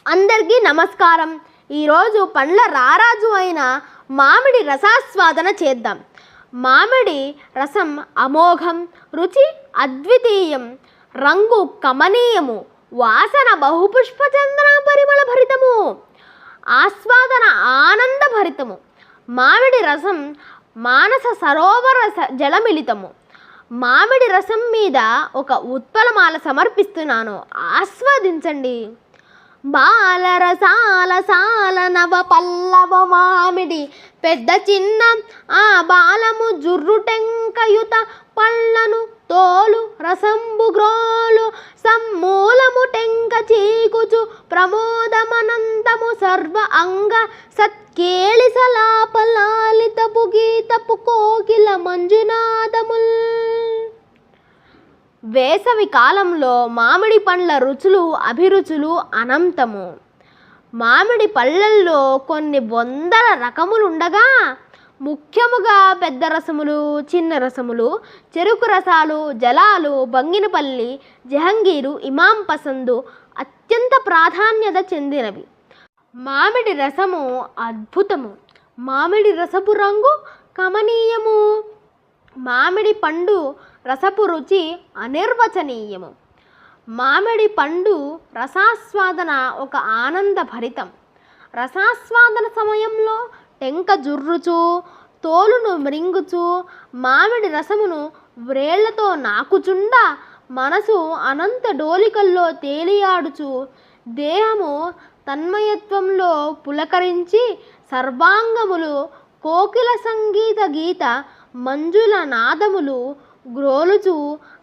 అందరికీ నమస్కారం. ఈరోజు పండ్ల రారాజు అయిన మామిడి రసాస్వాదన చేద్దాం. మామిడి రసం అమోఘం, రుచి అద్వితీయం, రంగు కమనీయము, వాసన బహుపుష్పచందన పరిమళ భరితము, ఆస్వాదన ఆనంద భరితము. మామిడి రసం మానస సరోవర జలమిళితము. మామిడి రసం మీద ఒక ఉత్పలమాల సమర్పిస్తున్నాను, ఆస్వాదించండి. బాలరసాల సాల నవ పల్లవ మామిడి పెద్ద చిన్న ఆ బాలము జుర్రుటెంకయుత పళ్ళను తోలు రసంబు గ్రోలు సమ్మూలము టెంక చీకుచు ప్రమోదమనంతము సర్వ అంగ సత్కేళిసలాపలాలితపు గీతపు కోకిల మంజునాదముల్. వేసవి కాలంలో మామిడి పండ్ల రుచులు అభిరుచులు అనంతము. మామిడి పళ్ళల్లో కొన్ని వందల రకములుండగా ముఖ్యముగా పెద్ద రసములు, చిన్న రసములు, చెరుకు రసాలు, జలాలు, బంగినపల్లి, జహంగీరు, ఇమాం పసందు అత్యంత ప్రాధాన్యత చెందినవి. మామిడి రసము అద్భుతము. మామిడి రసపు రంగు కమనీయము. మామిడి పండు రసపు రుచి అనిర్వచనీయము. మామిడి పండు రసాస్వాదన ఒక ఆనంద భరితం. రసాస్వాదన సమయంలో టెంక జుర్రుచు, తోలును మ్రింగుచు, మామిడి రసమును వ్రేళ్లతో నాకుచుండ మనసు అనంత డోలికల్లో తేలియాడుచు, దేహము తన్మయత్వంలో పులకరించి, సర్వాంగములు కోకిల సంగీత గీత మంజుల నాదములు గ్రోలుచు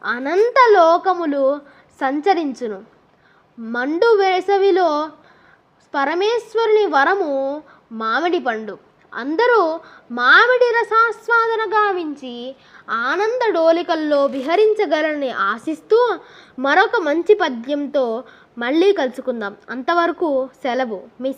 అనంత లోకములు సంచరించును. మండు వేసవిలో పరమేశ్వరుని వరము మామిడి పండు. అందరూ మామిడి రసాస్వాదన గావించి ఆనంద డోలికల్లో విహరించగలరని ఆశిస్తూ మరొక మంచి పద్యంతో మళ్ళీ కలుసుకుందాం. అంతవరకు సెలవు. మీ